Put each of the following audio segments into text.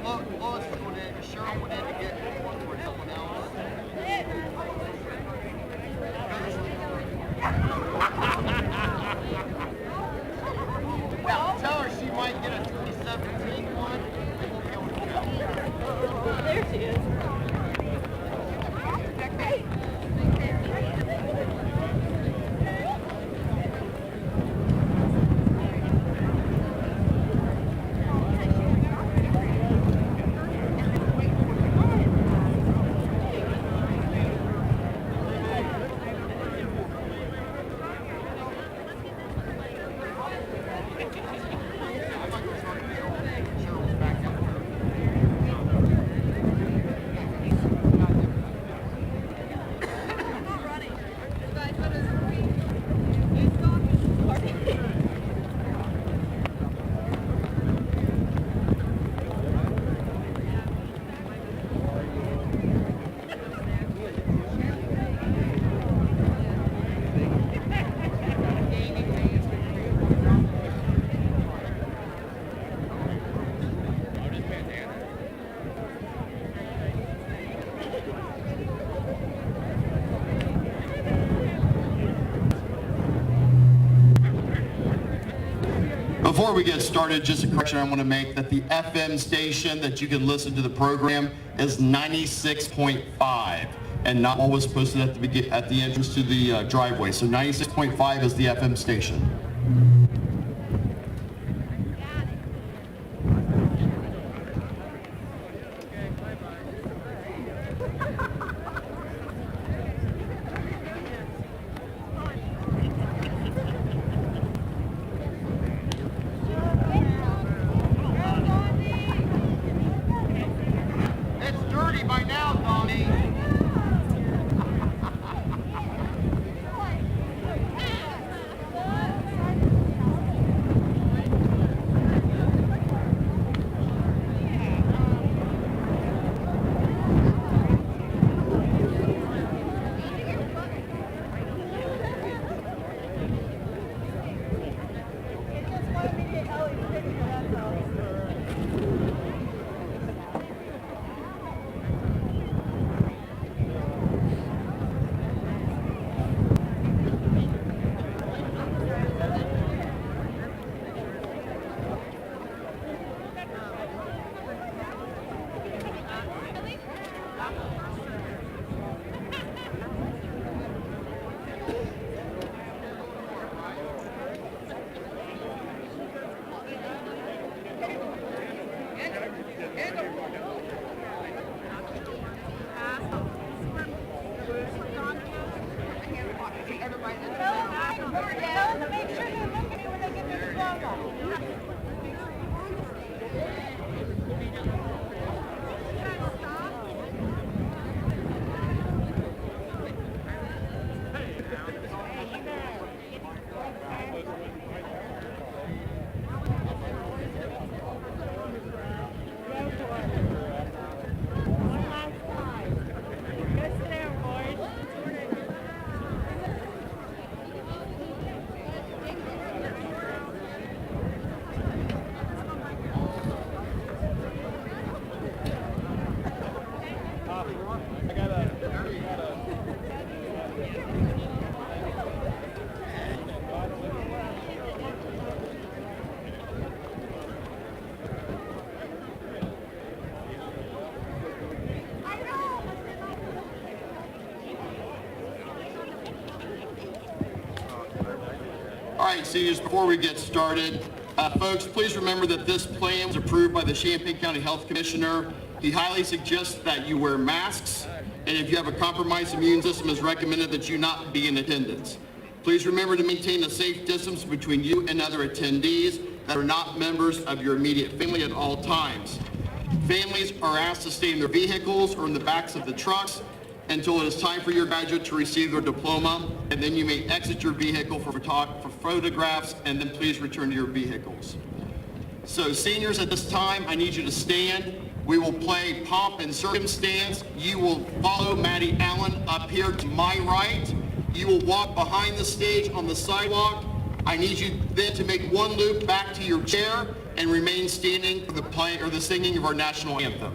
Lois went in, Cheryl went in to get one for someone else. Well, tell her she might get a 2017 one, and we'll be able to go. There she is. Before we get started, just a correction I want to make that the FM station that you can listen to the program is 96.5 and not what was posted at the entrance to the driveway. So 96.5 is the FM station. All right, seniors, before we get started, folks, please remember that this plan was approved by the Champaign County Health Commissioner. He highly suggests that you wear masks, and if you have a compromised immune system, it's recommended that you not be in attendance. Please remember to maintain a safe distance between you and other attendees that are not members of your immediate family at all times. Families are asked to stay in their vehicles or in the backs of the trucks until it is time for your graduate to receive their diploma, and then you may exit your vehicle for photographs, and then please return to your vehicles. So seniors, at this time, I need you to stand. We will play Pomp and Circumstance. You will follow Maddie Allen up here to my right. You will walk behind the stage on the sidewalk. I need you then to make one loop back to your chair, and remain standing for the singing of our national anthem.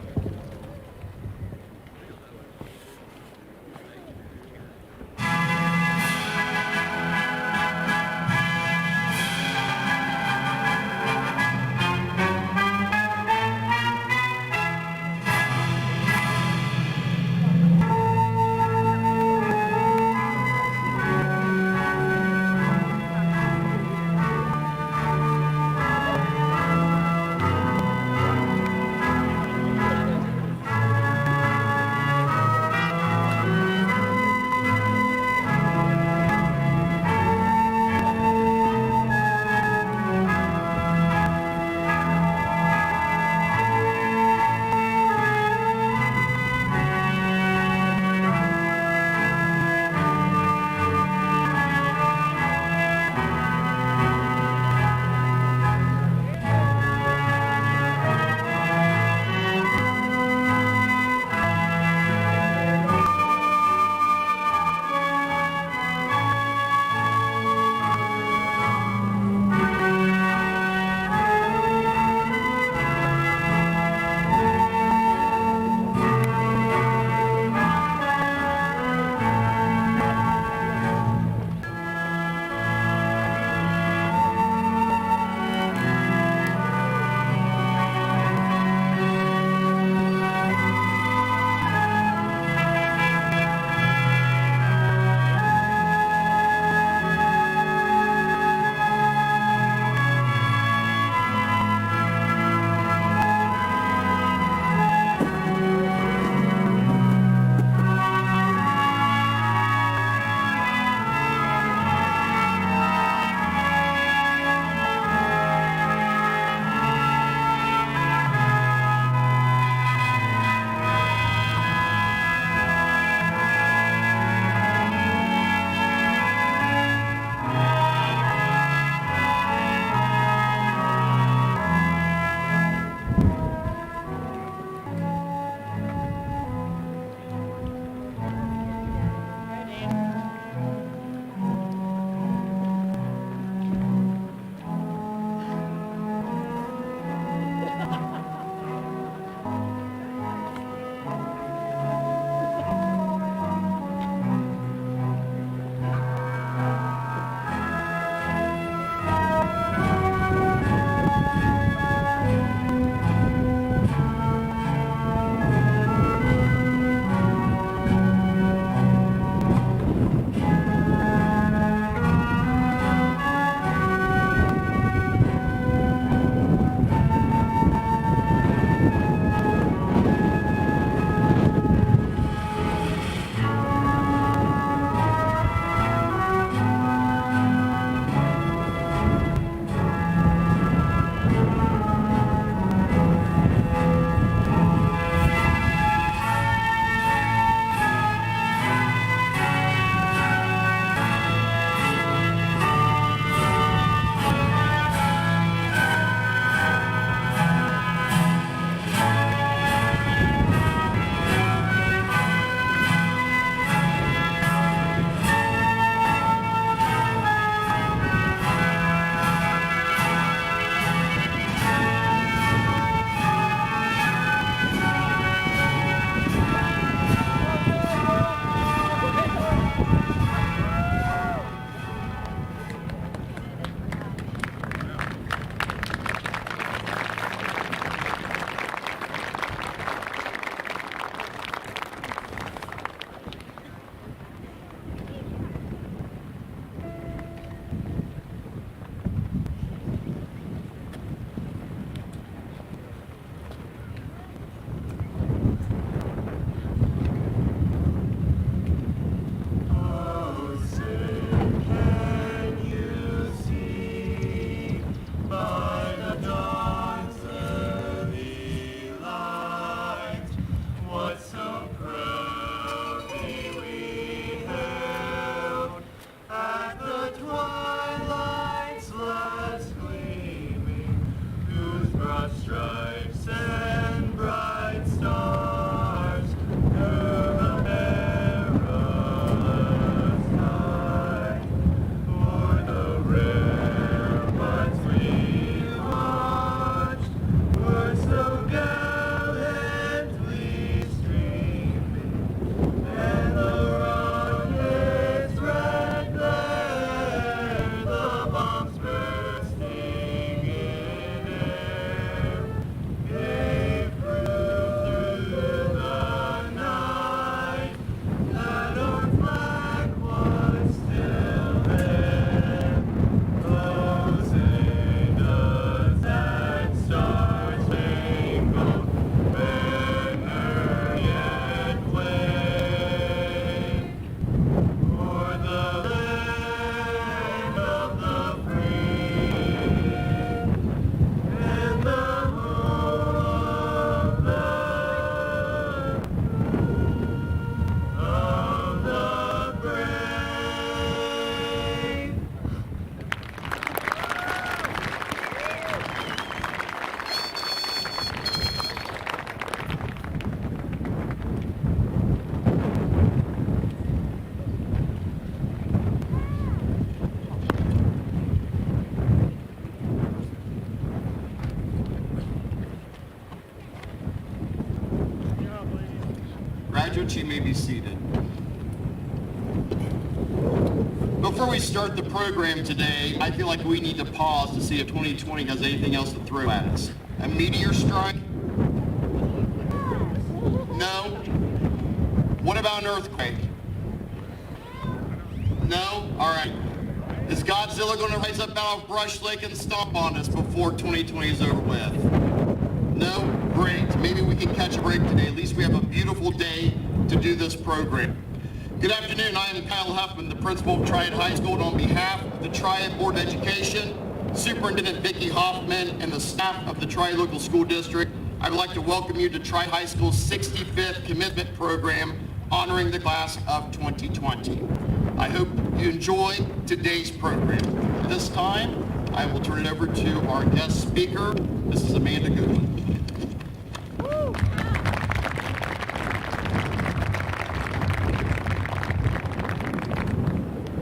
Graduates, you may be seated. Before we start the program today, I feel like we need to pause to see if 2020 has anything else to throw at us. A meteor strike? No? What about an earthquake? No? All right. Is Godzilla going to rise up out of Brush Lake and stomp on us before 2020 is over with? No? Great. Maybe we can catch a break today. At least we have a beautiful day to do this program. Good afternoon. I am Kyle Huffman, the principal of Triad High School, and on behalf of the Triad Board of Education, Superintendent Vicki Hoffman, and the staff of the Triad Local School District, I would like to welcome you to Triad High School's 65th commencement program honoring the class of 2020. I hope you enjoy today's program. At this time, I will turn it over to our guest speaker, Mrs. Amanda Goodwin.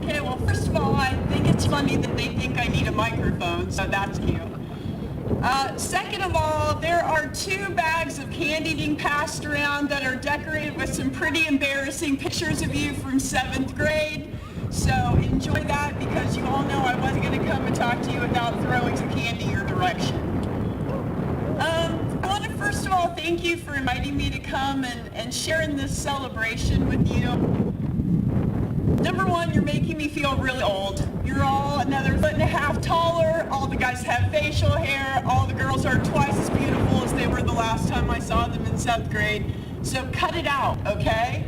Okay, well, first of all, I think it's funny that they think I need a microphone, so that's cute. Second of all, there are 2 bags of candy being passed around that are decorated with some pretty embarrassing pictures of you from 7th grade. So enjoy that, because you all know I wasn't going to come and talk to you without throwing some candy your direction. I want to first of all thank you for inviting me to come and share in this celebration with you. Number one, you're making me feel really old. You're all another 1.5 feet taller. All the guys have facial hair. All the girls are twice as beautiful as they were the last time I saw them in 7th grade. So cut it out, okay?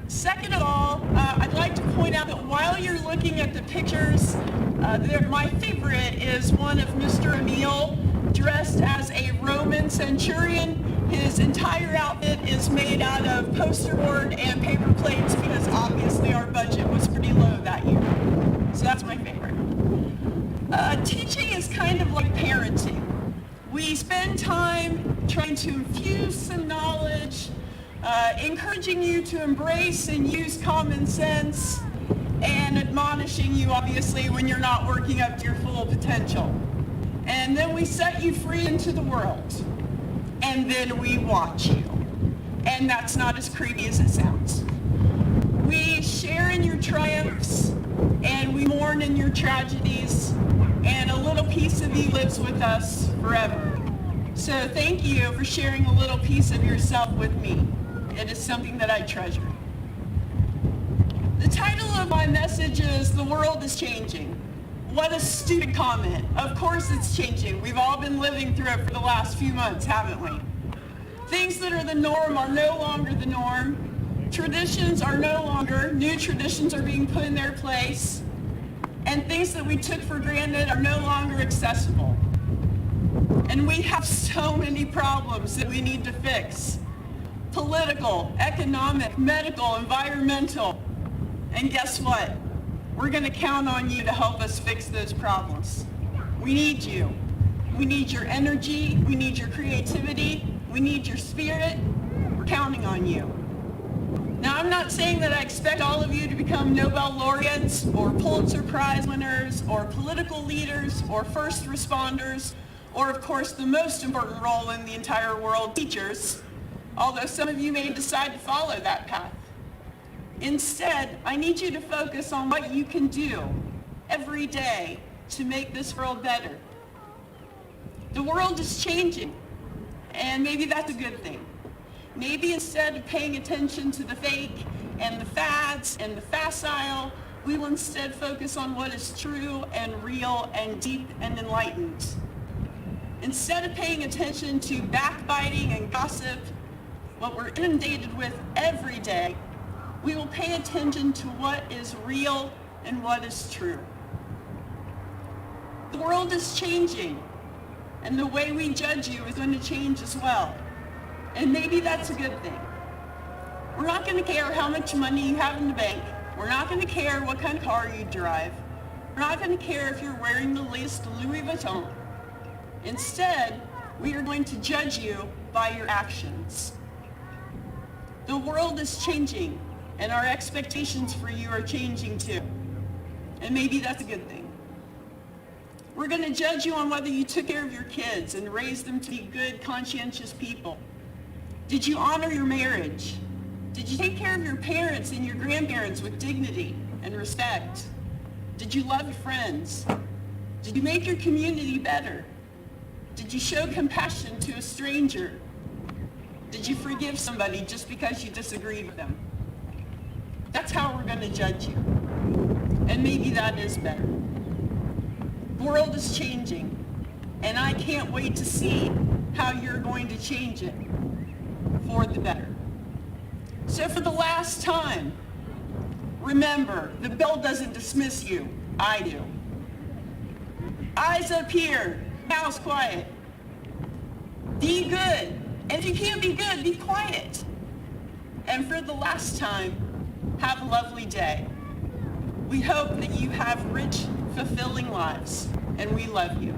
Second of all, I'd like to point out that while you're looking at the pictures, my favorite is one of Mr. Emil dressed as a Roman centurion. His entire outfit is made out of poster board and paper plates because obviously our budget was pretty low that year. So that's my favorite. Teaching is kind of like parenting. We spend time trying to infuse some knowledge, encouraging you to embrace and use common sense, and admonishing you obviously when you're not working up to your full potential. And then we set you free into the world. And then we watch you. And that's not as creepy as it sounds. We share in your triumphs, and we mourn in your tragedies, and a little piece of you lives with us forever. So thank you for sharing a little piece of yourself with me. It is something that I treasure. The title of my message is "The World is Changing." What a stupid comment. Of course it's changing. We've all been living through it for the last few months, haven't we? Things that are the norm are no longer the norm. Traditions are no longer. New traditions are being put in their place. And things that we took for granted are no longer accessible. And we have so many problems that we need to fix. Political, economic, medical, environmental. And guess what? We're going to count on you to help us fix those problems. We need you. We need your energy. We need your creativity. We need your spirit. We're counting on you. Now, I'm not saying that I expect all of you to become Nobel laureates or Pulitzer Prize winners or political leaders or first responders or, of course, the most important role in the entire world, teachers, although some of you may decide to follow that path. Instead, I need you to focus on what you can do every day to make this world better. The world is changing, and maybe that's a good thing. Maybe instead of paying attention to the fake and the fads and the facile, we will instead focus on what is true and real and deep and enlightened. Instead of paying attention to backbiting and gossip, what we're inundated with every day, we will pay attention to what is real and what is true. The world is changing, and the way we judge you is going to change as well. And maybe that's a good thing. We're not going to care how much money you have in the bank. We're not going to care what kind of car you drive. We're not going to care if you're wearing the latest Louis Vuitton. Instead, we are going to judge you by your actions. The world is changing, and our expectations for you are changing too. And maybe that's a good thing. We're going to judge you on whether you took care of your kids and raised them to be good, conscientious people. Did you honor your marriage? Did you take care of your parents and your grandparents with dignity and respect? Did you love your friends? Did you make your community better? Did you show compassion to a stranger? Did you forgive somebody just because you disagreed with them? That's how we're going to judge you. And maybe that is better. The world is changing, and I can't wait to see how you're going to change it for the better. So for the last time, remember, the bell doesn't dismiss you. I do. Eyes up here. House quiet. Be good. And if you can't be good, be quiet. And for the last time, have a lovely day. We hope that you have rich, fulfilling lives, and we love you.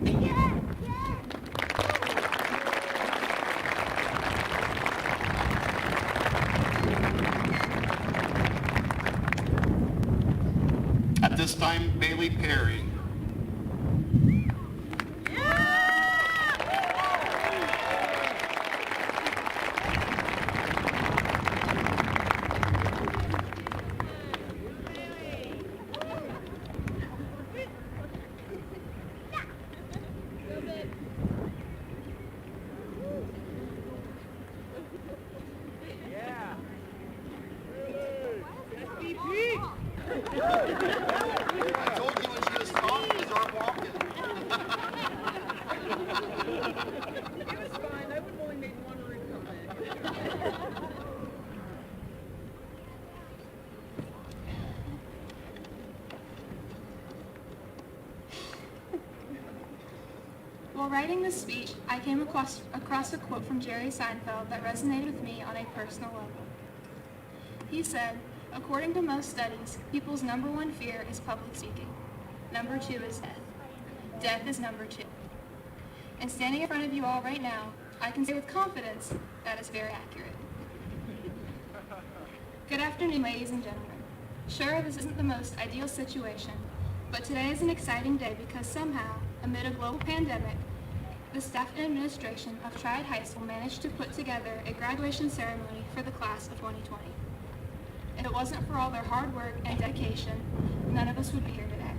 Thank you. At this time, Bailey Perry. I told you when she was talking to start walking. It was fine. I would have only made one rude comment. While writing this speech, I came across a quote from Jerry Seinfeld that resonated with me on a personal level. He said, "According to most studies, people's number one fear is public speaking. Number two is death. Death is number two." And standing in front of you all right now, I can say with confidence that is very accurate. Good afternoon, ladies and gentlemen. Sure, this isn't the most ideal situation, but today is an exciting day because somehow, amid a global pandemic, the staff and administration of Triad High School managed to put together a graduation ceremony for the class of 2020. If it wasn't for all their hard work and dedication, none of us would be here today.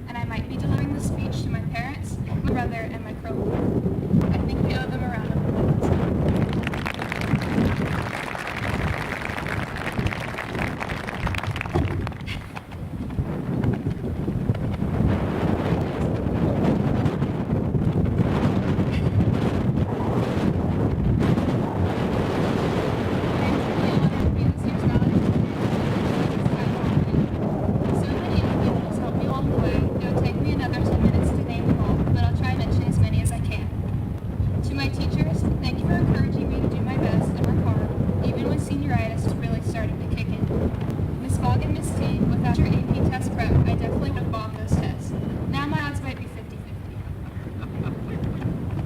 And I might be delivering this speech to my parents, my brother, and my co-worker. I think we owe them a round of applause.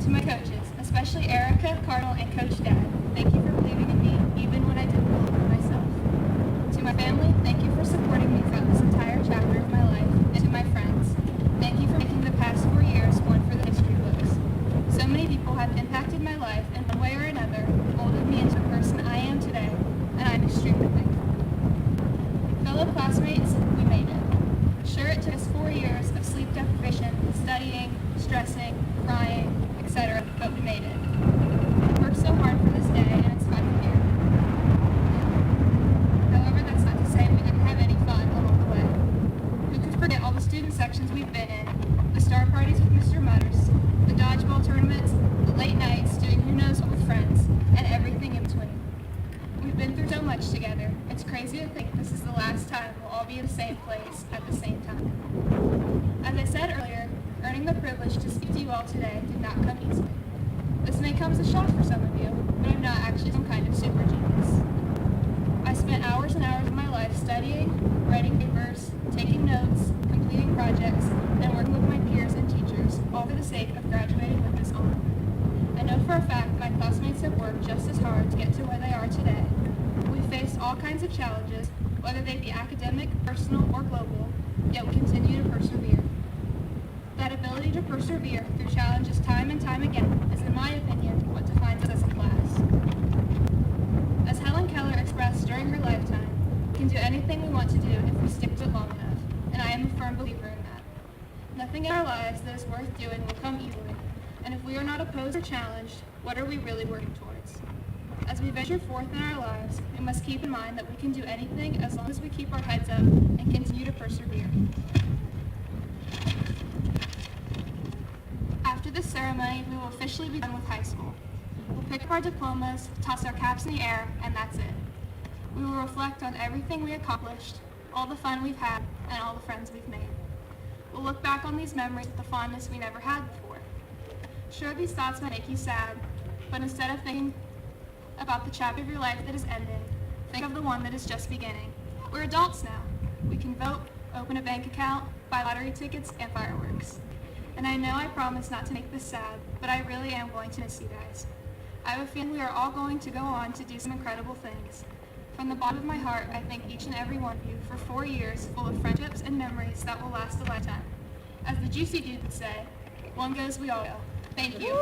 To my coaches, especially Erica, Cardinal, and Coach Dad, thank you for believing in me, even when I didn't believe in myself. To my family, thank you for supporting me throughout this entire chapter of my life. And to my friends, thank you for making the past 4 years one for the history books. So many people have impacted my life in one way or another, molded me into the person I am today, and I'm extremely thankful. Fellow classmates, we made it. Sure, it took us 4 years of sleep deprivation, studying, stressing, crying, etc., but we made it. We worked so hard for this day, and it's finally here. However, that's not to say we didn't have any fun along the way. Who could forget all the student sections we've been in, the star parties with Mr. Mutters, the dodgeball tournaments, the late nights doing who knows what with friends, and everything in between. We've been through so much together. It's crazy to think this is the last time we'll all be in the same place at the same time. As I said earlier, earning the privilege to speak to you all today did not come easily. This may come as a shock for some of you, but I'm not actually some kind of super genius. I spent hours and hours of my life studying, writing papers, taking notes, completing projects, and working with my peers and teachers, all for the sake of graduating with this honor. I know for a fact my classmates have worked just as hard to get to where they are today. We faced all kinds of challenges, whether they be academic, personal, or global, yet we continue to persevere. That ability to persevere through challenges time and time again is, in my opinion, what defines us as a class. lot to do if we stick to it long enough, and I am a firm believer in that. Nothing in our lives that is worth doing will come easily, and if we are not opposed or challenged, what are we really working towards? As we venture forth in our lives, we must keep in mind that we can do anything as long as we keep our heads up and continue to persevere. After this ceremony, we will officially be done with high school. We'll pick up our diplomas, toss our caps in the air, and that's it. We will reflect on everything we accomplished, all the fun we've had, and all the friends we've made. We'll look back on these memories with the fondness we never had before. Sure, these thoughts might make you sad, but instead of thinking about the chapter of your life that is ending, think of the one that is just beginning. We're adults now. We can vote, open a bank account, buy lottery tickets, and fireworks. And I know I promised not to make this sad, but I really am going to miss you guys. I have a feeling we are all going to go on to do some incredible things. From the bottom of my heart, I thank each and every one of you for 4 years full of friendships and memories that will last a lifetime. As the Juicy Dude would say, one goes, we all go. Thank you.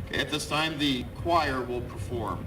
Okay, at this time, the choir will perform.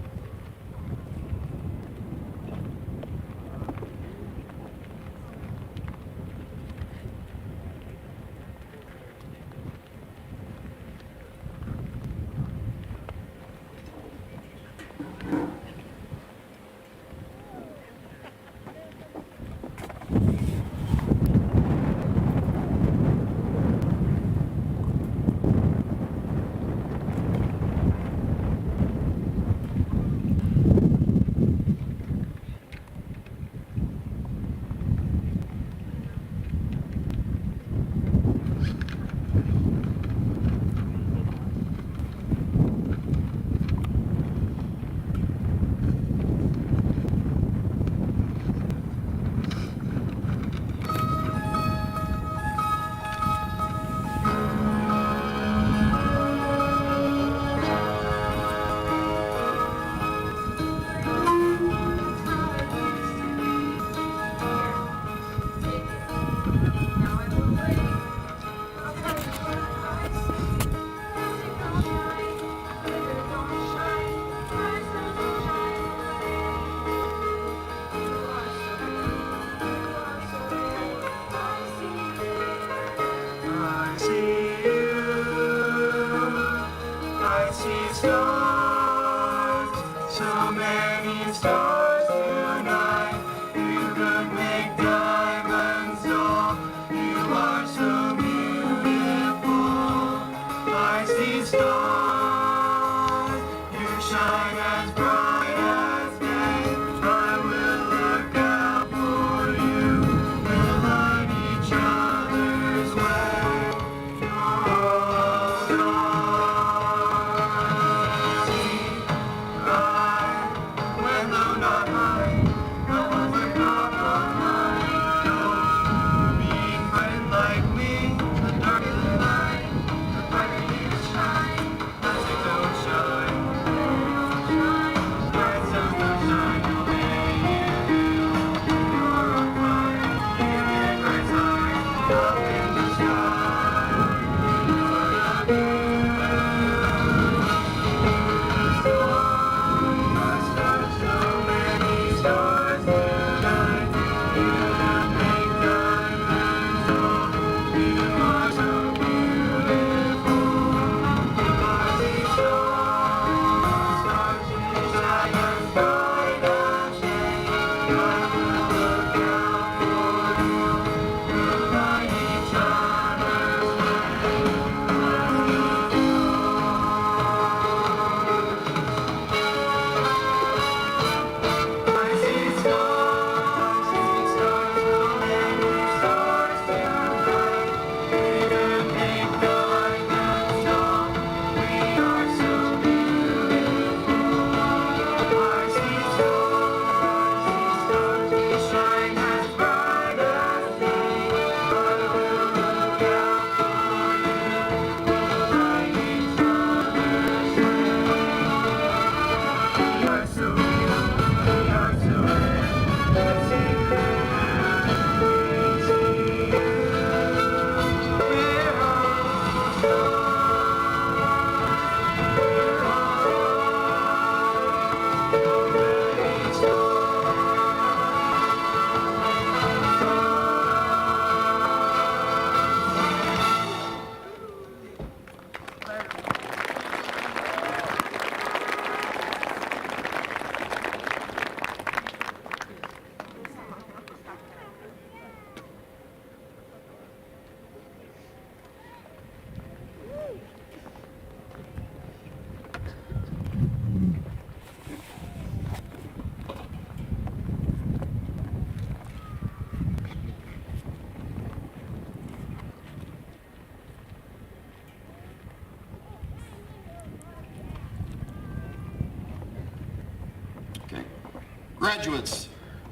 Graduates,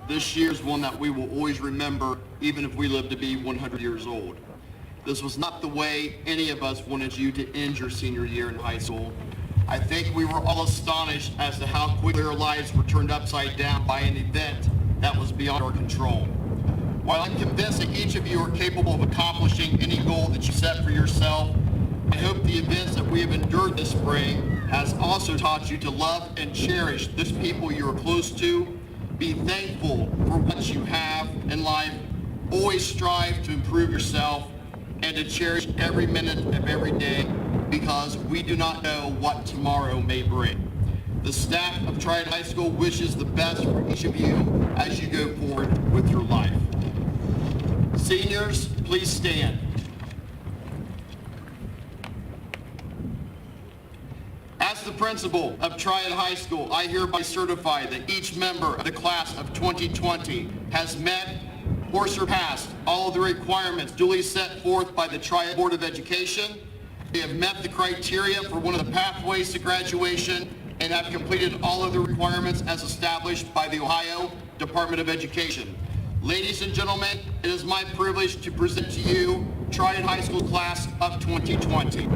this year's one that we will always remember, even if we live to be 100 years old. This was not the way any of us wanted you to end your senior year in high school. I think we were all astonished as to how quickly our lives were turned upside down by an event that was beyond our control. While I'm convinced that each of you are capable of accomplishing any goal that you set for yourself, I hope the events that we have endured this spring has also taught you to love and cherish those people you are close to, be thankful for what you have in life, always strive to improve yourself, and to cherish every minute of every day, because we do not know what tomorrow may bring. The staff of Triad High School wishes the best for each of you as you go forward with your life. Seniors, please stand. As the principal of Triad High School, I hereby certify that each member of the class of 2020 has met or surpassed all of the requirements duly set forth by the Triad Board of Education. They have met the criteria for one of the pathways to graduation and have completed all of the requirements as established by the Ohio Department of Education. Ladies and gentlemen, it is my privilege to present to you Triad High School class of 2020.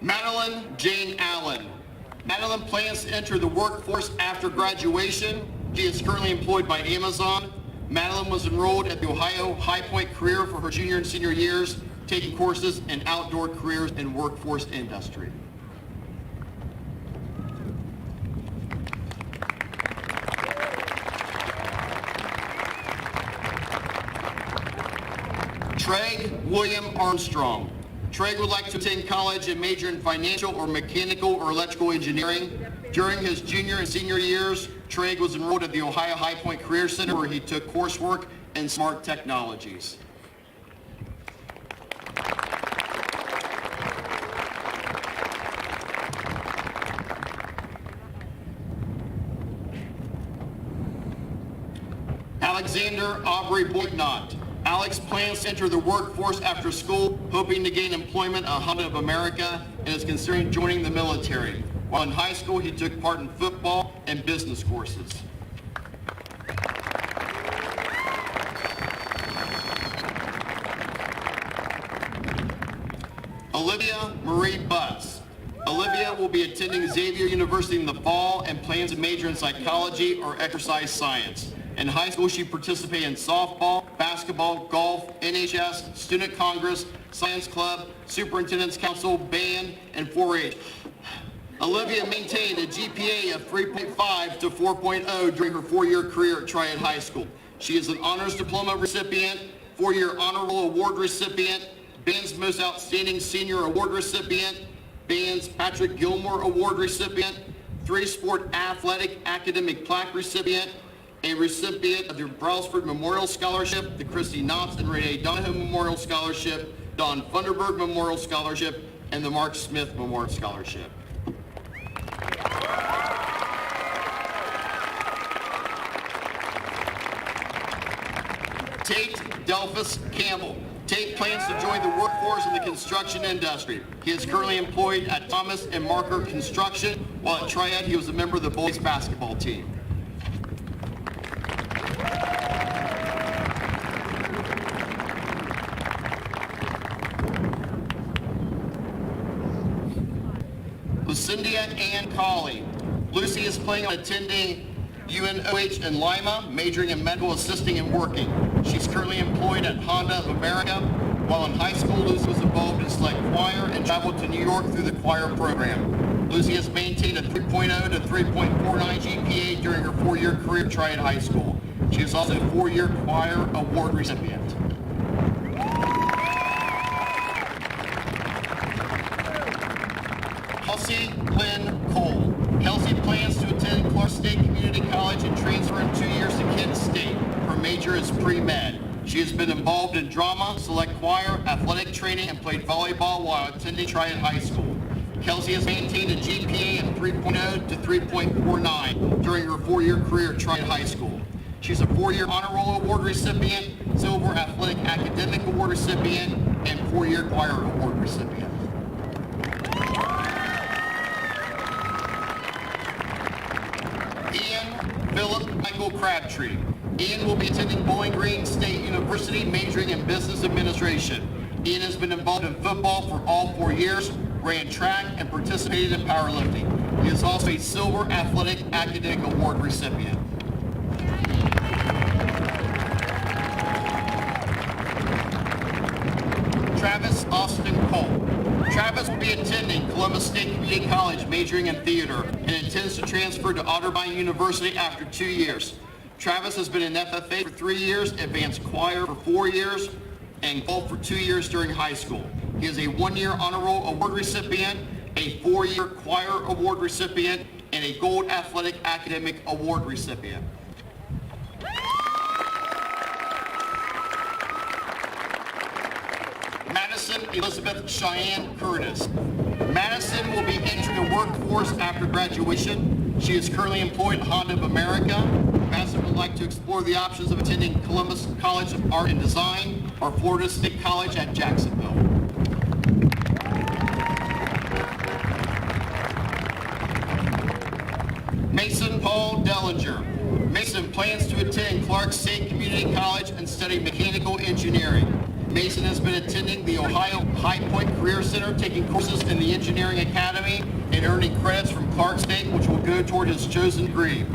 Madeline Jane Allen. Madeline plans to enter the workforce after graduation. She is currently employed by Amazon. Madeline was enrolled at the Ohio High Point Career for her junior and senior years, taking courses in outdoor careers and workforce industry. Trey William Armstrong. Trey would like to attend college and major in financial or mechanical or electrical engineering. During his junior and senior years, Trey was enrolled at the Ohio High Point Career Center, where he took coursework in smart technologies. Alexander Aubrey Boynott. Alex plans to enter the workforce after school, hoping to gain employment at Honda of America, and is considering joining the military. While in high school, he took part in football and business courses. Olivia Marie Butts. Olivia will be attending Xavier University in the fall and plans to major in psychology or exercise science. In high school, she participated in softball, basketball, golf, NHS, student congress, science club, superintendent's council, band, and 4-H. Olivia maintained a GPA of 3.5 to 4.0 during her 4-year career at Triad High School. She is an honors diploma recipient, 4-year honor roll award recipient, band's most outstanding senior award recipient, band's Patrick Gilmore award recipient, 3-sport athletic academic plaque recipient, a recipient of the Brailsford Memorial Scholarship, the Christy Knopf and Renee Donahoe Memorial Scholarship, Don Funderburg Memorial Scholarship, and the Mark Smith Memorial Scholarship. Tate Delphus Campbell. Tate plans to join the workforce in the construction industry. He is currently employed at Thomas and Marker Construction, while at Triad he was a member of the boys basketball team. Lucinda Ann Colley. Lucy is planning on attending UNOH in Lima, majoring in medical assisting and working. She's currently employed at Honda of America. While in high school, Lucy was involved in select choir and traveled to New York through the choir program. Lucy has maintained a 3.0 to 3.49 GPA during her 4-year career at Triad High School. She is also a 4-year choir award recipient. Kelsey Lynn Cole. Kelsey plans to attend Clark State Community College and transfer in 2 years to Kent State. major is pre-med. She has been involved in drama, select choir, athletic training, and played volleyball while attending Triad High School. Kelsey has maintained a GPA of 3.0 to 3.49 during her 4-year career at Triad High School. She's a 4-year Honor Roll Award recipient, Silver Athletic Academic Award recipient, and 4-year Choir Award recipient. Ian Philip Michael Crabtree. Ian will be attending Bowling Green State University, majoring in business administration. Ian has been involved in football for all 4 years, ran track, and participated in powerlifting. He is also a Silver Athletic Academic Award recipient. Travis Austin Cole. Travis will be attending Columbus State Community College, majoring in theater, and intends to transfer to Otterbein University after 2 years. Travis has been in FFA for 3 years, advanced choir for 4 years, and golf for 2 years during high school. He is a 1-year Honor Roll Award recipient, a 4-year Choir Award recipient, and a Gold Athletic Academic Award recipient. Madison Elizabeth Cheyenne Curtis. Madison will be entering the workforce after graduation. She is currently employed at Honda of America. Madison would like to explore the options of attending Columbus College of Art and Design or Florida State College at Jacksonville. Mason Paul Dellinger. Mason plans to attend Clark State Community College and study mechanical engineering. Mason has been attending the Ohio High Point Career Center, taking courses in the Engineering Academy and earning credits from Clark State, which will go toward his chosen degree.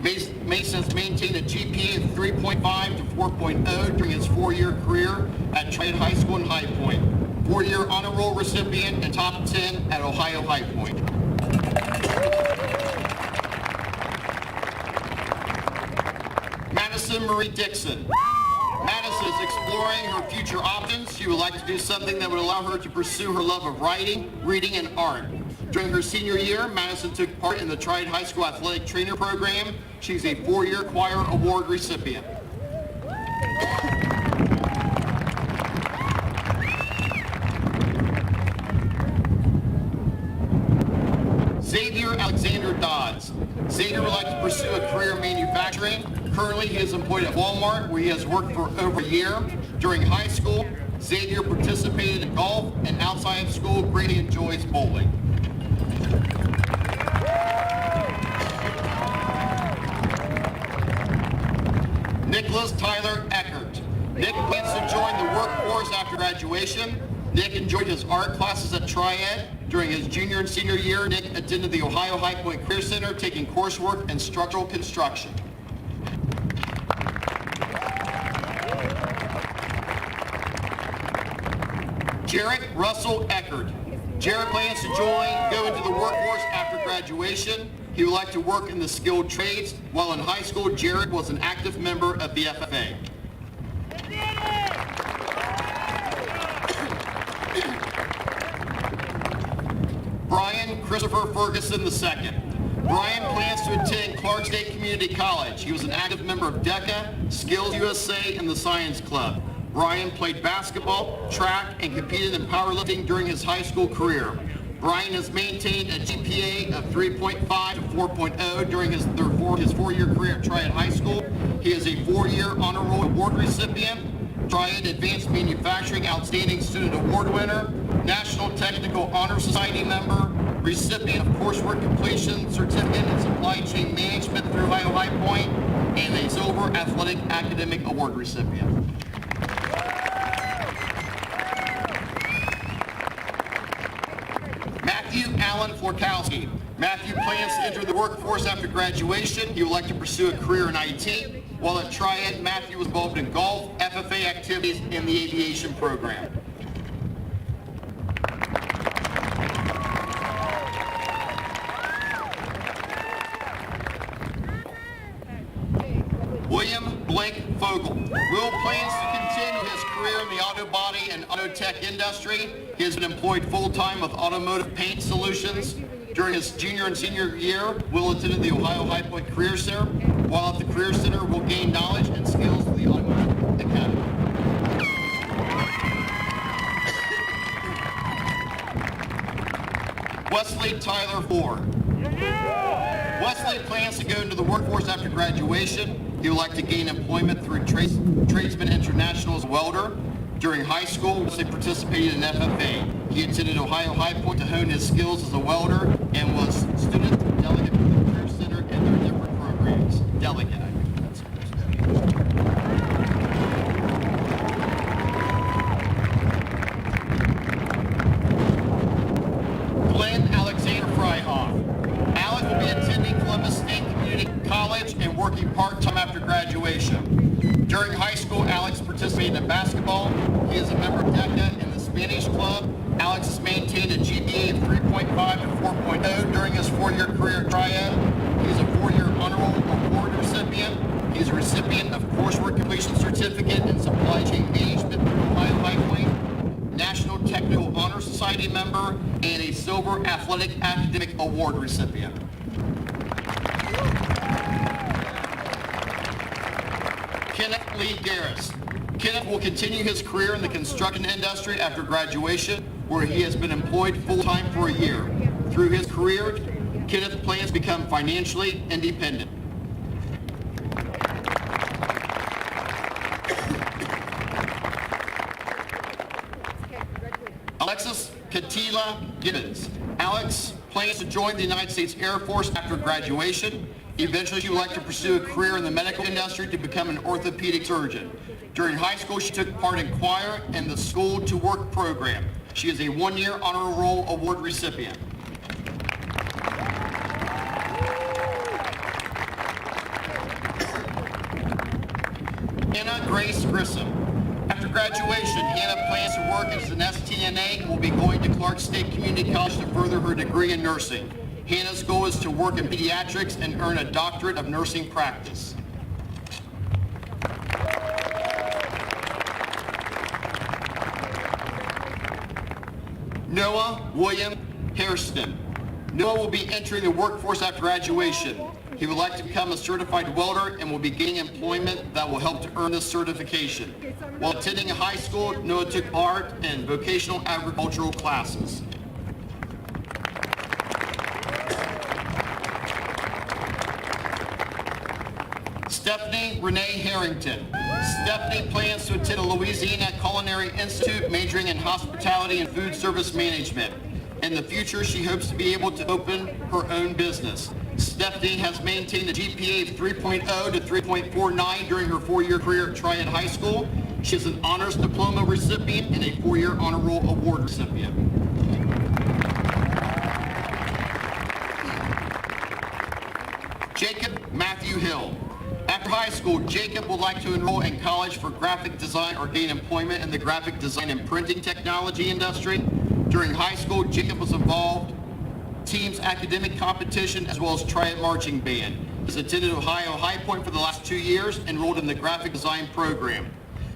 Mason has maintained a GPA of 3.5 to 4.0 during his 4-year career at Triad High School in High Point. 4-year Honor Roll recipient and top 10 at Ohio High Point. Madison Marie Dixon. Madison is exploring her future options. She would like to do something that would allow her to pursue her love of writing, reading, and art. During her senior year, Madison took part in the Triad High School Athletic Trainer Program. She's a 4-year Choir Award recipient. Xavier Alexander Dodds. Xavier would like to pursue a career in manufacturing. Currently, he is employed at Walmart, where he has worked for over a year. During high school, Xavier participated in golf, and outside of school, greatly enjoys bowling. Nicholas Tyler Eckert. Nick plans to join the workforce after graduation. Nick enjoyed his art classes at Triad. During his junior and senior year, Nick attended the Ohio High Point Career Center, taking coursework in structural construction. Jarrett Russell Eckert. Jarrett plans to go into the workforce after graduation. He would like to work in the skilled trades. While in high school, Jarrett was an active member of the FFA. Brian Christopher Ferguson II. Brian plans to attend Clark State Community College. He was an active member of DECA, Skills USA, and the Science Club. Brian played basketball, track, and competed in powerlifting during his high school career. Brian has maintained a GPA of 3.5 to 4.0 during his 4-year career at Triad High School. He is a 4-year Honor Roll Award recipient, Triad Advanced Manufacturing Outstanding Student Award winner, National Technical Honor Society member, recipient of coursework completion certificate in supply chain management through Ohio High Point, and a Silver Athletic Academic Award recipient. Matthew Allen Florkowski. Matthew plans to enter the workforce after graduation. He would like to pursue a career in IT. While at Triad, Matthew was involved in golf, FFA activities, and the aviation program. William Blake Fogel. Will plans to continue his career in the auto body and auto tech industry. He has been employed full-time with Automotive Paint Solutions. During his junior and senior year, Will attended the Ohio High Point Career Center. while at the Career Center will gain knowledge and skills for the Automotive Academy. Wesley Tyler Ford. Wesley plans to go into the workforce after graduation. He would like to gain employment through Tradesman International as a welder. During high school, Wesley participated in FFA. He attended Ohio High Point to hone his skills as a welder and was student delegate for the Career Center and their different programs. Delegate, I think that's supposed to be. Glenn Alexander Fryhoff. Alex will be attending Columbus State Community College and working part-time after graduation. During high school, Alex participated in basketball. He is a member of DECA in the Spanish club. Alex has maintained a GPA of 3.5 and 4.0 during his four-year career at Triad. He is a four-year honor roll award recipient. He is a recipient of coursework completion certificate in supply chain management through Ohio High Point, National Technical Honor Society member, and a Silver Athletic Academic Award recipient. Kenneth Lee Garris. Kenneth will continue his career in the construction industry after graduation, where he has been employed full-time for a year. Through his career, Kenneth plans to become financially independent. Alexis Katila Gibbons. Alex plans to join the United States Air Force after graduation. Eventually, she would like to pursue a career in the medical industry to become an orthopedic surgeon. During high school, she took part in choir and the School to Work program. She is a one-year honor roll award recipient. Hannah Grace Grissom. After graduation, Hannah plans to work as an STNA and will be going to Clark State Community College to further her degree in nursing. Hannah's goal is to work in pediatrics and earn a doctorate of nursing practice. Noah William Hairston. Noah will be entering the workforce after graduation. He would like to become a certified welder and will be gaining employment that will help to earn this certification. While attending high school, Noah took part in vocational agricultural classes. Stephanie Renee Harrington. Stephanie plans to attend a Louisiana Culinary Institute majoring in hospitality and food service management. In the future, she hopes to be able to open her own business. Stephanie has maintained a GPA of 3.0 to 3.49 during her four-year career at Triad High School. She is an honors diploma recipient and a four-year honor roll award recipient. Jacob Matthew Hill. After high school, Jacob would like to enroll in college for graphic design or gain employment in the graphic design and printing technology industry. During high school, Jacob was involved team's academic competition as well as Triad marching band. He has attended Ohio High Point for the last 2 years, enrolled in the graphic design program.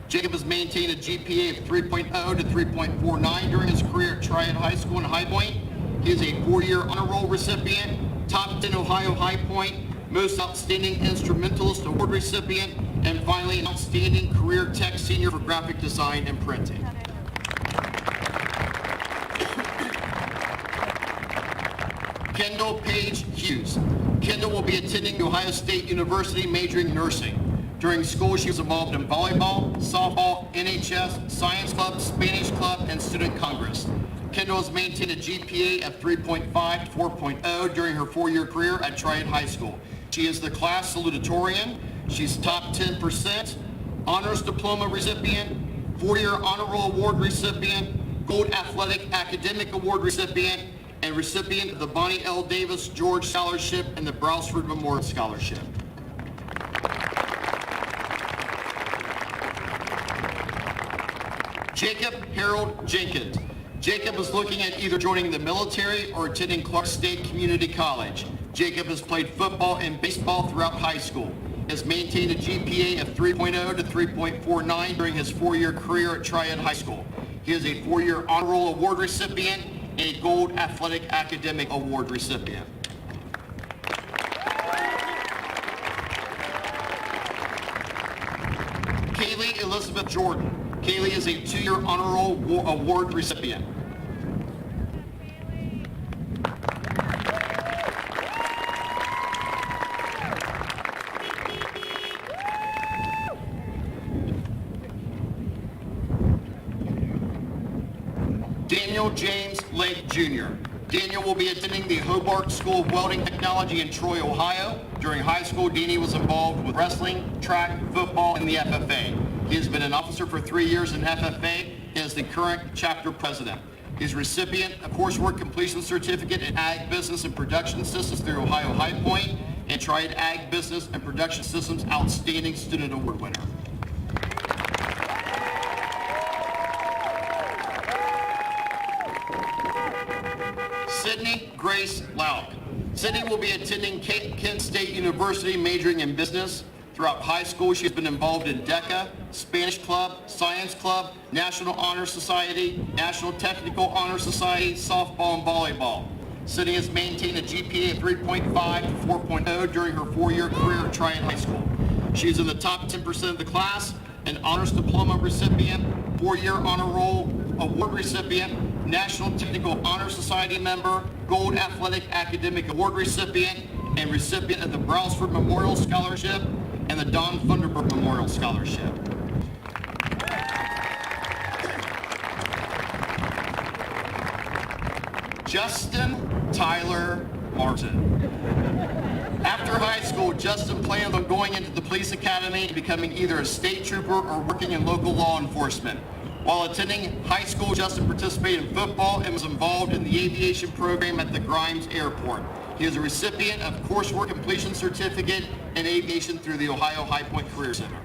Jacob has maintained a GPA of 3.0 to 3.49 during his career at Triad High School and High Point. He is a four-year honor roll recipient, top 10 Ohio High Point, most outstanding instrumentalist award recipient, and finally an outstanding career tech senior for graphic design and printing. Kendall Page Hughes. Kendall will be attending Ohio State University majoring in nursing. During school, she was involved in volleyball, softball, NHS, science club, Spanish club, and student congress. Kendall has maintained a GPA of 3.5 to 4.0 during her four-year career at Triad High School. She is the class salutatorian. She's top 10%, honors diploma recipient, four-year honor roll award recipient, gold athletic academic award recipient, and recipient of the Bonnie L. Davis George Scholarship and the Browsford Memorial Scholarship. Jacob Harold Jenkins. Jacob is looking at either joining the military or attending Clark State Community College. Jacob has played football and baseball throughout high school. He has maintained a GPA of 3.0 to 3.49 during his four-year career at Triad High School. He is a four-year honor roll award recipient and a gold athletic academic award recipient. Kaylee Elizabeth Jordan. Kaylee is a 2-year honor roll award recipient. Daniel James Lake Jr. Daniel will be attending the Hobart School of Welding Technology in Troy, Ohio. During high school, Danny was involved with wrestling, track, football, and the FFA. He has been an officer for 3 years in FFA and is the current chapter president. He is recipient of coursework completion certificate in Ag Business and Production Systems through Ohio High Point and Triad Ag Business and Production Systems Outstanding Student Award winner. Sydney Grace Lauk. Sydney will be attending Kent State University majoring in business. Throughout high school, she has been involved in DECA, Spanish Club, Science Club, National Honor Society, National Technical Honor Society, softball, and volleyball. Sydney has maintained a GPA of 3.5 to 4.0 during her 4-year career at Triad High School. She is in the top 10% of the class, an honors diploma recipient, 4-year honor roll award recipient, National Technical Honor Society member, Gold Athletic Academic Award recipient, and recipient of the Brownsford Memorial Scholarship and the Don Funderburg Memorial Scholarship. Justin Tyler Martin. After high school, Justin planned on going into the police academy and becoming either a state trooper or working in local law enforcement. While attending high school, Justin participated in football and was involved in the aviation program at the Grimes Airport. He is a recipient of coursework completion certificate in aviation through the Ohio High Point Career Center.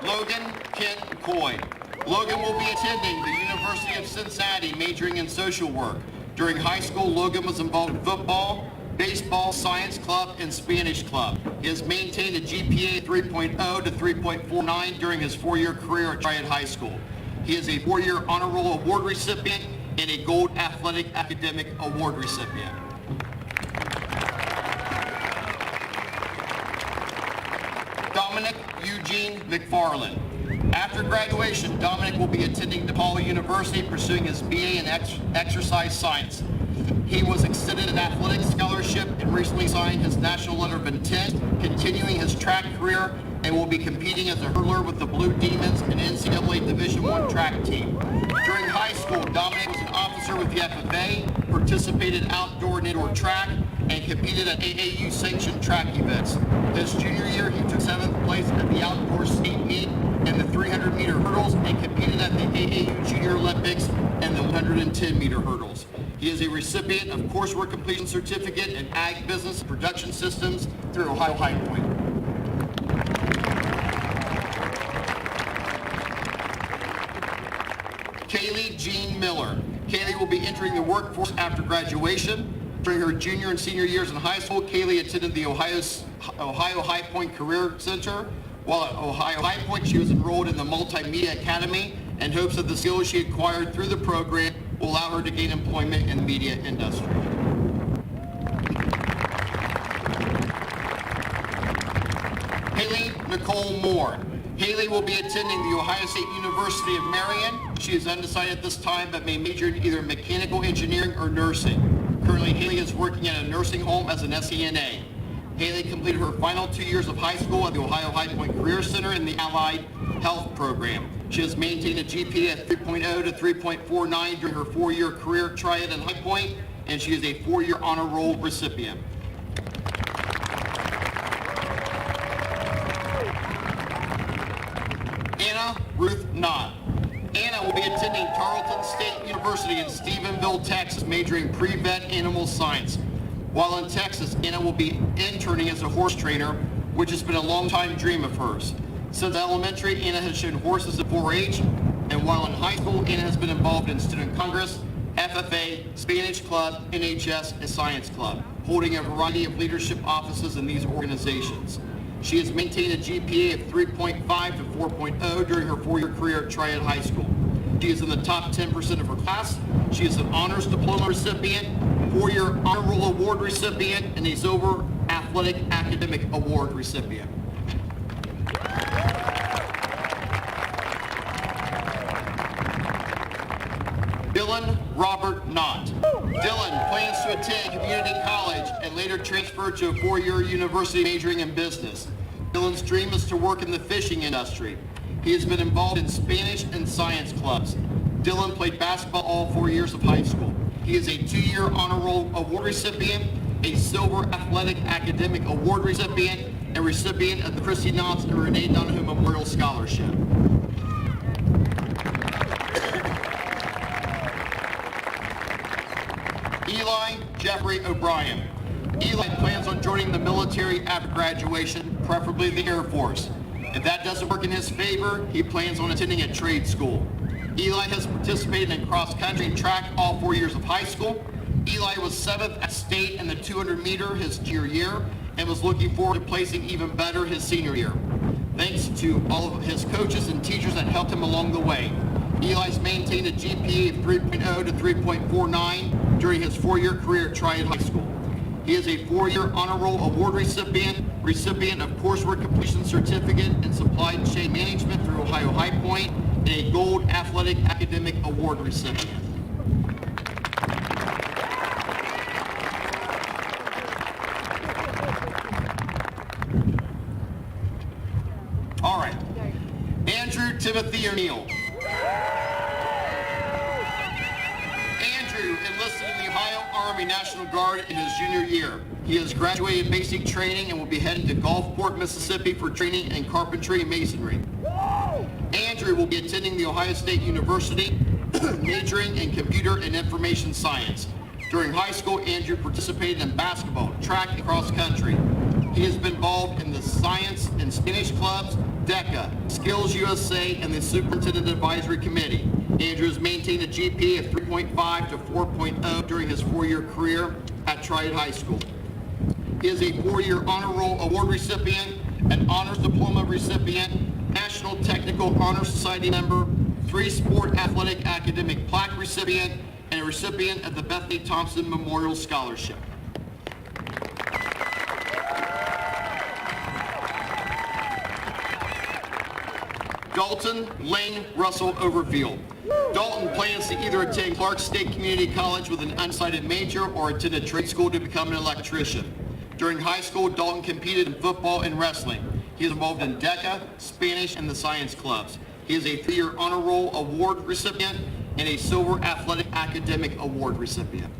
Logan Kent McCoy. Logan will be attending the University of Cincinnati majoring in social work. During high school, Logan was involved in football, baseball, science club, and Spanish club. He has maintained a GPA 3.0 to 3.49 during his 4-year career at Triad High School. He is a 4-year honor roll award recipient and a Gold Athletic Academic Award recipient. Dominic Eugene McFarland. After graduation, Dominic will be attending DePaul University pursuing his BA in exercise science. He was extended an athletic scholarship and recently signed his national letter of intent, continuing his track career, and will be competing as a hurdler with the Blue Demons and NCAA Division I track team. During high school, Dominic was an officer with the FFA, participated outdoor and indoor track, and competed at AAU-sanctioned track events. His junior year, he took 7th place at the outdoor state meet and the 300-meter hurdles and competed at the AAU Junior Olympics and the 110-meter hurdles. He is a recipient of coursework completion certificate in Ag Business and Production Systems through Ohio High Point. Kaylee Jean Miller. Kaylee will be entering the workforce after graduation. During her junior and senior years in high school, Kaylee attended the Ohio High Point Career Center. While at Ohio High Point, she was enrolled in the Multimedia Academy and hopes that the skills she acquired through the program will allow her to gain employment in the media industry. Haley Nicole Moore. Haley will be attending the Ohio State University of Marion. She is undecided at this time but may major in either mechanical engineering or nursing. Currently, Haley is working at a nursing home as an SENA. Haley completed her final 2 years of high school at the Ohio High Point Career Center in the Allied Health Program. She has maintained a GPA of 3.0 to 3.49 during her 4-year career at Triad and High Point, and she is a 4-year honor roll recipient. Anna Ruth Knott. Anna will be attending Tarleton State University in Stephenville, Texas, majoring pre-vet animal science. While in Texas, Anna will be interning as a horse trainer, which has been a long-time dream of hers. Since elementary, Anna has shown horses at 4-H, and while in high school, Anna has been involved in Student Congress, FFA, Spanish Club, NHS, and Science Club, holding a variety of leadership offices in these organizations. She has maintained a GPA of 3.5 to 4.0 during her 4-year career at Triad High School. She is in the top 10% of her class. She is an honors diploma recipient, 4-year honor roll award recipient, and a silver Athletic Academic Award recipient. Dylan Robert Knott. Dylan plans to attend community college and later transfer to a 4-year university majoring in business. Dylan's dream is to work in the fishing industry. He has been involved in Spanish and science clubs. Dylan played basketball all 4 years of high school. He is a 2-year honor roll award recipient, a Silver Athletic Academic Award recipient, and recipient of the Christy Knotts and Renee Donohue Memorial Scholarship. Eli Jeffrey O'Brien. Eli plans on joining the military after graduation, preferably the Air Force. If that doesn't work in his favor, he plans on attending a trade school. Eli has participated in cross-country and track all 4 years of high school. Eli was 7th at state in the 200 meter his junior year and was looking forward to placing even better his senior year. Thanks to all of his coaches and teachers that helped him along the way. Eli's maintained a GPA of 3.0 to 3.49 during his 4-year career at Triad High School. He is a 4-year honor roll award recipient of coursework completion certificate in supply chain management through Ohio High Point, and a gold athletic academic award recipient. All right, Andrew Timothy O'Neill. Andrew enlisted in the Ohio Army National Guard in his junior year. He has graduated basic training and will be heading to Gulfport, Mississippi for training in carpentry and masonry. Andrew will be attending the Ohio State University, majoring in computer and information science. During high school, Andrew participated in basketball, track, and cross country. He has been involved in the science and Spanish clubs, DECA, Skills USA, and the Superintendent Advisory Committee. Andrew has maintained a GPA of 3.5 to 4.0 during his 4-year career at Triad High School. He is a 4-year honor roll award recipient, an honors diploma recipient, National Technical Honor Society member, 3-sport athletic academic plaque recipient, and a recipient of the Bethany Thompson Memorial Scholarship. Dalton Lane Russell Overfield. Dalton plans to either attend Clark State Community College with an undecided major or attend a trade school to become an electrician. During high school, Dalton competed in football and wrestling. He is involved in DECA, Spanish, and the science clubs. He is a 3-year honor roll award recipient and a Silver Athletic Academic Award recipient.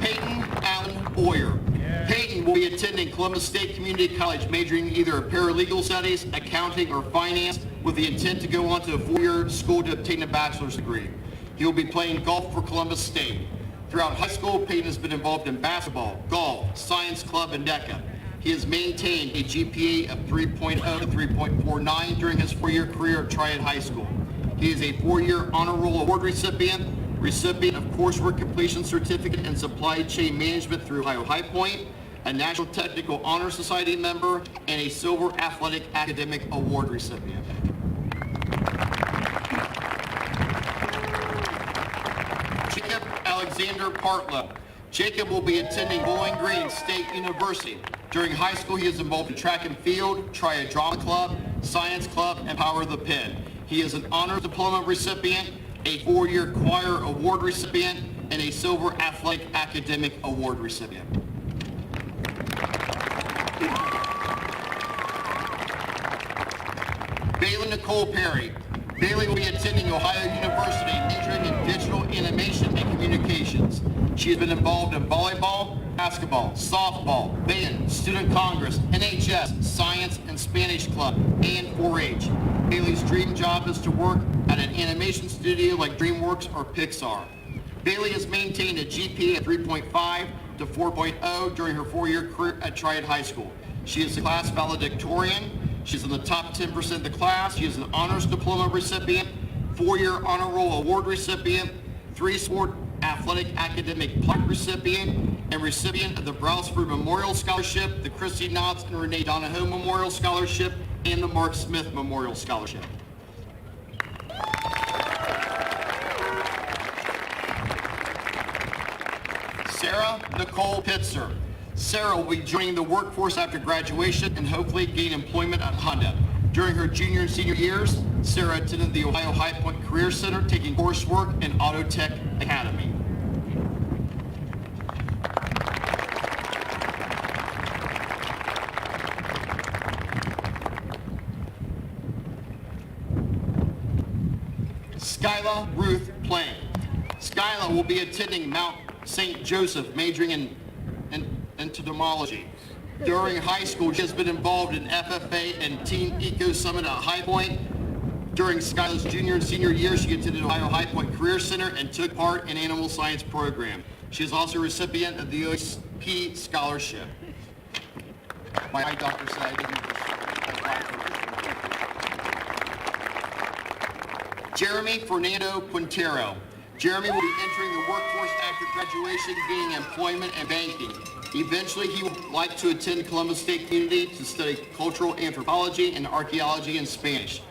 Peyton Allen Boyer. Peyton will be attending Columbus State Community College, majoring in either paralegal studies, accounting, or finance, with the intent to go on to a 4-year school to obtain a bachelor's degree. He will be playing golf for Columbus State. Throughout high school, Peyton has been involved in basketball, golf, science club, and DECA. He has maintained a GPA of 3.0 to 3.49 during his 4-year career at Triad High School. He is a 4-year honor roll award recipient of coursework completion certificate in supply chain management through Ohio High Point, a National Technical Honor Society member, and a Silver Athletic Academic Award recipient. Jacob Alexander Partlow. Jacob will be attending Bowling Green State University. During high school, he is involved in track and field, Triad Drama Club, Science Club, and Power of the Pen. He is an honors diploma recipient, a 4-year choir award recipient, and a Silver Athletic Academic Award recipient. Bailey Nicole Perry. Bailey will be attending Ohio University, majoring in digital animation and communications. She has been involved in volleyball, basketball, softball, band, student congress, NHS, science, and Spanish club, and 4-H. Bailey's dream job is to work at an animation studio like DreamWorks or Pixar. Bailey has maintained a GPA of 3.5 to 4.0 during her 4-year career at Triad High School. She is a class valedictorian. She's in the top 10% of the class. She is an honors diploma recipient, 4-year honor roll award recipient, 3-sport athletic academic plaque recipient, and recipient of the Browsford Memorial Scholarship, the Christy Knotts and Renee Donohue Memorial Scholarship, and the Mark Smith Memorial Scholarship. Sarah Nicole Pitzer. Sarah will be joining the workforce after graduation and hopefully gain employment at Honda. During her junior and senior years, Sarah attended the Ohio High Point Career Center, taking coursework in Auto Tech Academy. Skyla Ruth Plank. Skyla will be attending Mount St. Joseph, majoring in entomology. During high school, she has been involved in FFA and Teen Eco Summit at High Point. During Skyla's junior and senior years, she attended Ohio High Point Career Center and took part in animal science program. She is also a recipient of the OSP Scholarship. My eye doctor said I didn't. Jeremy Fernando Quintero. Jeremy will be entering the workforce after graduation, gaining employment and banking. Eventually, he would like to attend Columbus State Community to study cultural anthropology and archaeology and Spanish.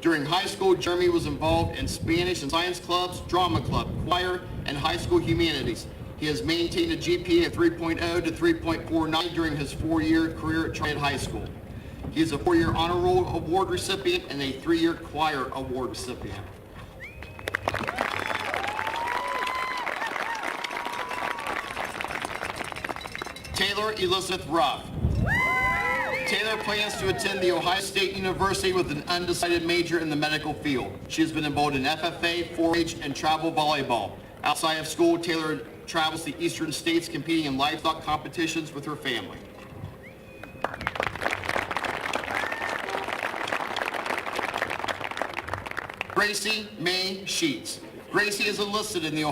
During high school, Jeremy was involved in Spanish and science clubs, drama club, choir, and high school humanities. He has maintained a GPA of 3.0 to 3.49 during his 4-year career at Triad High School. He is a 4-year honor roll award recipient and a 3-year choir award recipient. Taylor Elizabeth Ruff. Taylor plans to attend the Ohio State University with an undecided major in the medical field. She has been involved in FFA, 4-H, and travel volleyball. Outside of school, Taylor travels to eastern states competing in livestock competitions with her family. Gracie May Sheets. Gracie is enlisted in the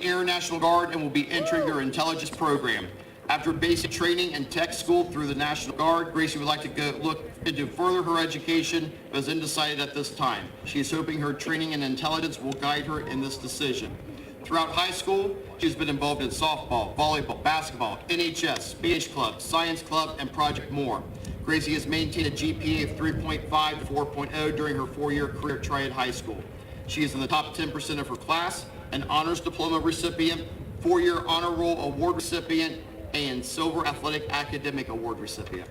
Air National Guard and will be entering their intelligence program. After basic training and tech school through the National Guard, Gracie would like to go look into further her education, but is undecided at this time. She is hoping her training and intelligence will guide her in this decision. Throughout high school, she's been involved in softball, volleyball, basketball, NHS, Spanish club, science club, and Project More. Gracie has maintained a GPA of 3.5 to 4.0 during her 4-year career at Triad High School. She is in the top 10% of her class, an honors diploma recipient, 4-year honor roll award recipient, and Silver Athletic Academic Award recipient.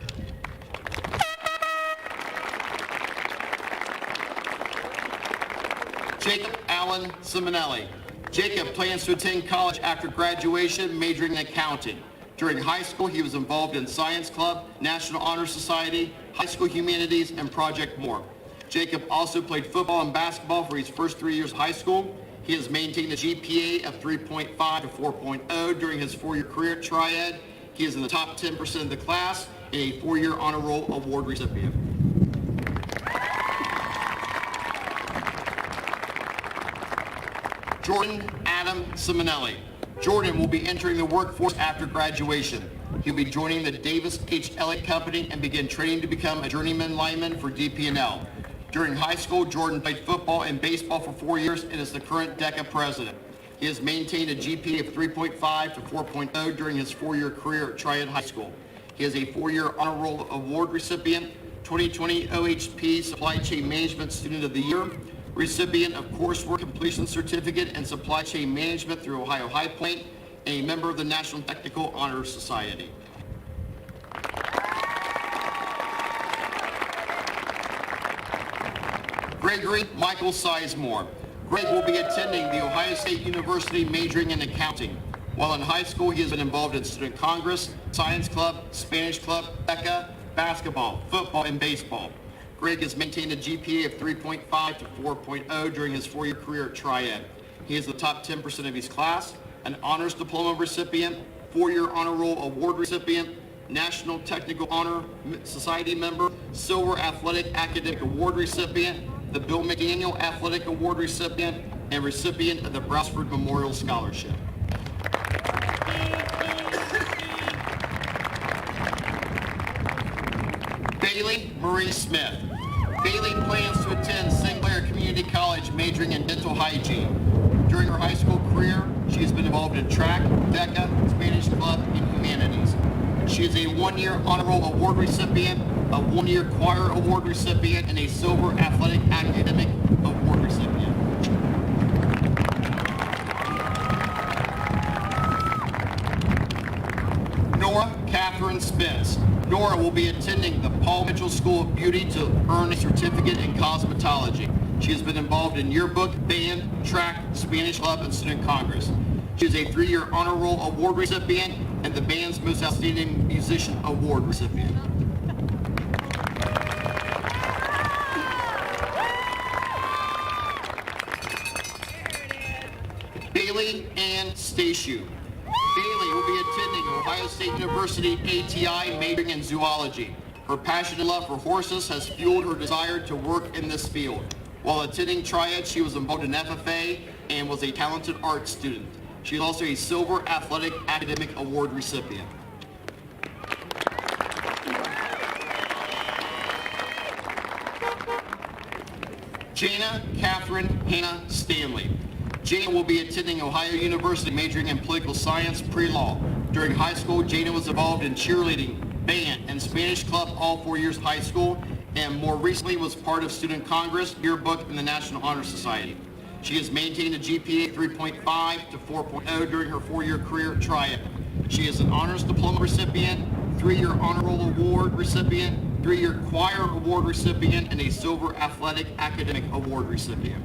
Jacob Allen Simonelli. Jacob plans to attend college after graduation, majoring in accounting. During high school, he was involved in Science Club, National Honor Society, High School Humanities, and Project More. Jacob also played football and basketball for his first 3 years of high school. He has maintained a GPA of 3.5 to 4.0 during his 4-year career at Triad. He is in the top 10% of the class and a 4-year honor roll award recipient. Jordan Adam Simonelli. Jordan will be entering the workforce after graduation. He'll be joining the Davis H. Elliott Company and begin training to become a journeyman lineman for DP&L. During high school, Jordan played football and baseball for 4 years and is the current DECA president. He has maintained a GPA of 3.5 to 4.0 during his 4-year career at Triad High School. He is a 4-year honor roll award recipient, 2020 OHP Supply Chain Management Student of the Year, recipient of coursework completion certificate in supply chain management through Ohio High Point, and a member of the National Technical Honor Society. Gregory Michael Sizemore. Greg will be attending the Ohio State University majoring in accounting. While in high school, he has been involved in Student Congress, Science Club, Spanish Club, DECA, basketball, football, and baseball. Greg has maintained a GPA of 3.5 to 4.0 during his 4-year career at Triad. He is the top 10% of his class, an honors diploma recipient, 4-year honor roll award recipient, National Technical Honor Society member, Silver Athletic Academic Award recipient, the Bill McDaniel Athletic Award recipient, and recipient of the Brasford Memorial Scholarship. Bailey Marie Smith. Bailey plans to attend Sinclair Community College majoring in dental hygiene. During her high school career, she has been involved in track, DECA, Spanish Club, and humanities. She is a 1-year honor roll award recipient, a 1-year choir award recipient, and a Silver Athletic Academic Award recipient. Nora Catherine Spence. Nora will be attending the Paul Mitchell School of Beauty to earn a certificate in cosmetology. She has been involved in yearbook, band, track, Spanish club, and student congress. She is a 3-year honor roll award recipient and the band's most outstanding musician award recipient. Bailey Ann Stachue. Bailey will be attending Ohio State University ATI, majoring in zoology. Her passion and love for horses has fueled her desire to work in this field. While attending Triad, she was involved in FFA and was a talented art student. She is also a Silver Athletic Academic Award recipient. Jana Catherine Hannah Stanley. Jana will be attending Ohio University majoring in political science pre-law. During high school, Jana was involved in cheerleading, band, and Spanish club all 4 years of high school, and more recently was part of Student Congress, yearbook, and the National Honor Society. She has maintained a GPA 3.5 to 4.0 during her 4-year career at Triad. She is an honors diploma recipient, 3-year honor roll award recipient, 3-year choir award recipient, and a Silver Athletic Academic Award recipient.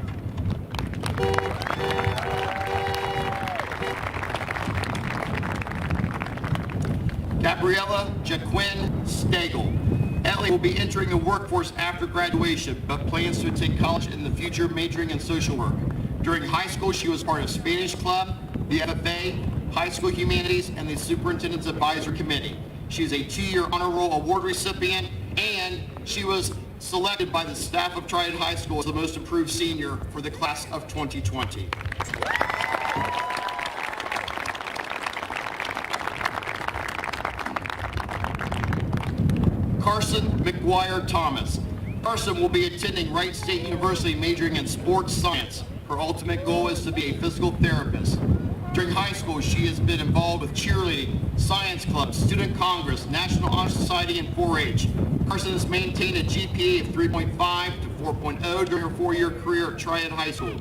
Gabriella Jaquin Stagel. Ellie will be entering the workforce after graduation, but plans to attend college in the future, majoring in social work. During high school, she was part of Spanish Club, the FFA, High School Humanities, and the Superintendent's Advisory Committee. She is a 2-year honor roll award recipient, and she was selected by the staff of Triad High School as the most improved senior for the class of 2020. Carson McGuire Thomas. Carson will be attending Wright State University majoring in sports science. Her ultimate goal is to be a physical therapist. During high school, she has been involved with cheerleading, science club, student congress, National Honor Society, and 4-H. Carson has maintained a GPA of 3.5 to 4.0 during her 4-year career at Triad High School.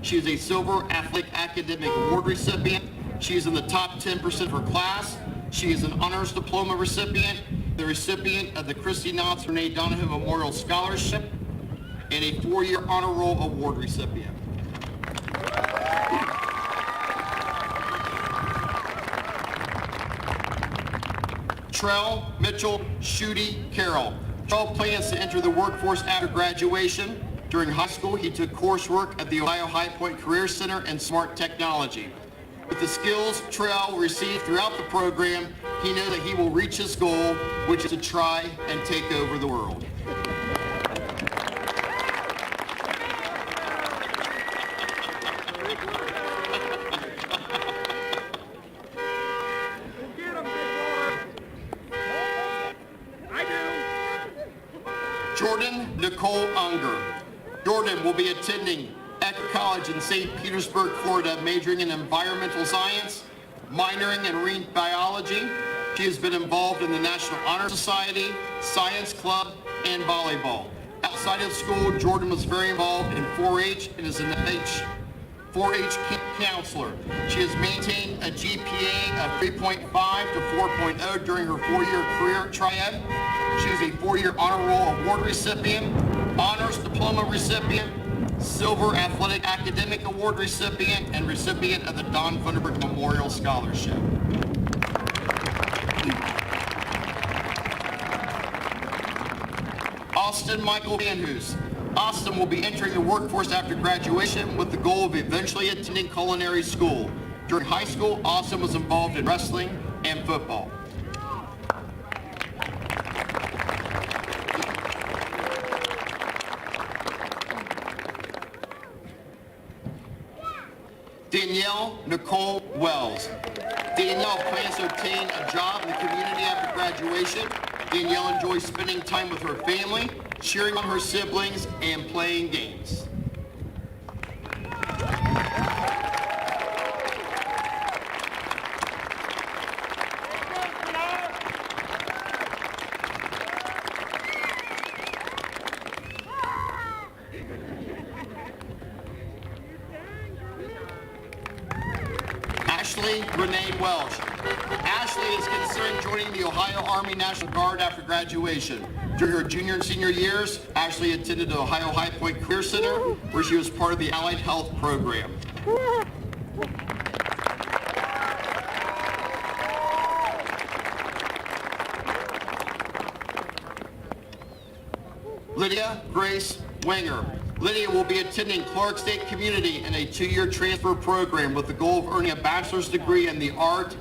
She is a Silver Athletic Academic Award recipient. She is in the top 10% of her class. She is an honors diploma recipient, the recipient of the Christy Knotts Renee Donohue Memorial Scholarship, and a 4-year honor roll award recipient. Trell Mitchell Schutte Carroll. Trell plans to enter the workforce after graduation. During high school, he took coursework at the Ohio High Point Career Center in Smart Technology. With the skills Trell received throughout the program, he knows that he will reach his goal, which is to try and take over the world. Jordan Nicole Unger. Jordan will be attending Ecker College in St. Petersburg, Florida, majoring in environmental science, minoring in marine biology. She has been involved in the National Honor Society, Science Club, and volleyball. Outside of school, Jordan was very involved in 4-H and is an 4-H counselor. She has maintained a GPA of 3.5 to 4.0 during her 4-year career at Triad. She is a 4-year honor roll award recipient, honors diploma recipient, Silver Athletic Academic Award recipient, and recipient of the Don Funderburg Memorial Scholarship. Austin Michael Vanhoose. Austin will be entering the workforce after graduation with the goal of eventually attending culinary school. During high school, Austin was involved in wrestling and football. Danielle Nicole Wells. Danielle plans to obtain a job in the community after graduation. Danielle enjoys spending time with her family, cheering on her siblings, and playing games. Ashley Ashley Renee Welsh. Ashley is considering joining the Ohio Army National Guard after graduation. During her junior and senior years, Ashley attended the Ohio High Point Career Center, where she was part of the Allied Health Program. Lydia Grace Wenger. Lydia will be attending Clark State Community in a 2-year transfer program with the goal of earning a bachelor's degree in the art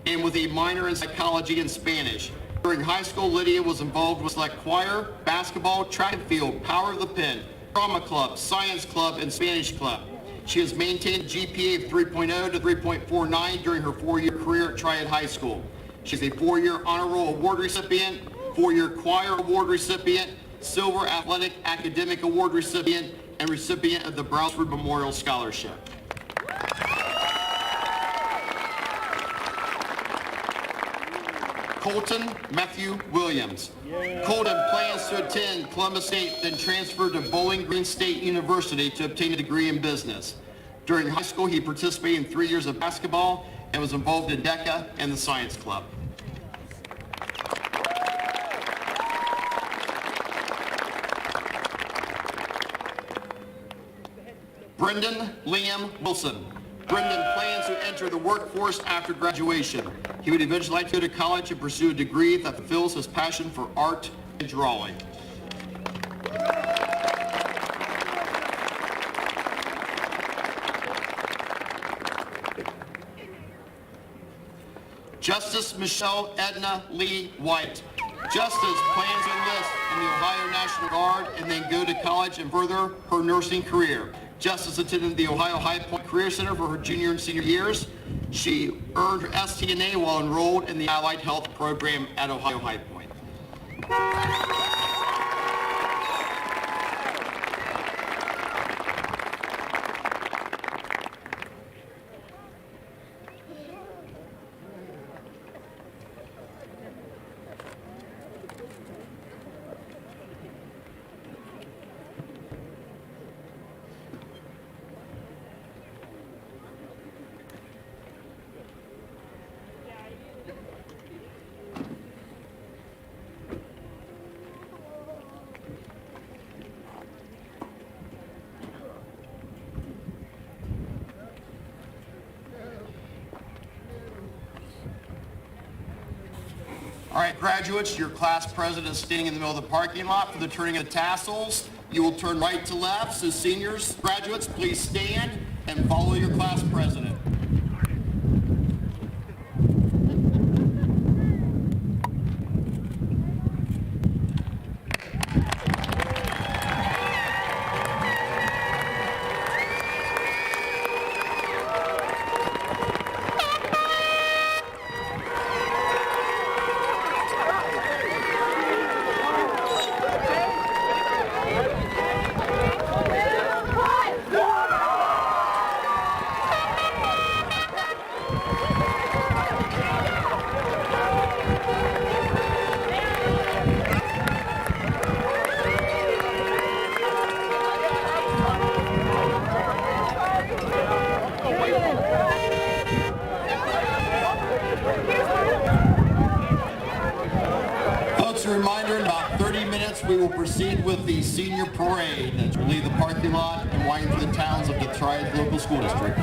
and with a minor in psychology and Spanish. During high school, Lydia was involved with select choir, basketball, track and field, power of the pen, drama club, science club, and Spanish club. She has maintained a GPA of 3.0 to 3.49 during her 4-year career at Triad High School. She's a 4-year honor roll award recipient, 4-year choir award recipient, Silver Athletic Academic Award recipient, and recipient of the Brownsford Memorial Scholarship. Colton Matthew Williams. Colton plans to attend Columbus State, then transfer to Bowling Green State University to obtain a degree in business. During high school, he participated in 3 years of basketball and was involved in DECA and the Science Club. Brendan Liam Wilson. Brendan plans to enter the workforce after graduation. He would eventually like to go to college and pursue a degree that fulfills his passion for art and drawing. Justice Michelle Edna Lee White. Justice plans to enlist in the Ohio National Guard and then go to college and further her nursing career. Justice attended the Ohio High Point Career Center for her junior and senior years. She earned her STNA while enrolled in the Allied Health Program at Ohio High Point. All right, graduates, your class president is standing in the middle of the parking lot for the turning of the tassels. You will turn right to left, so seniors, graduates, please stand and follow your class president. Folks, a reminder, in about 30 minutes we will proceed with the senior parade as we leave the parking lot and wind through the towns of the Triad Local School District.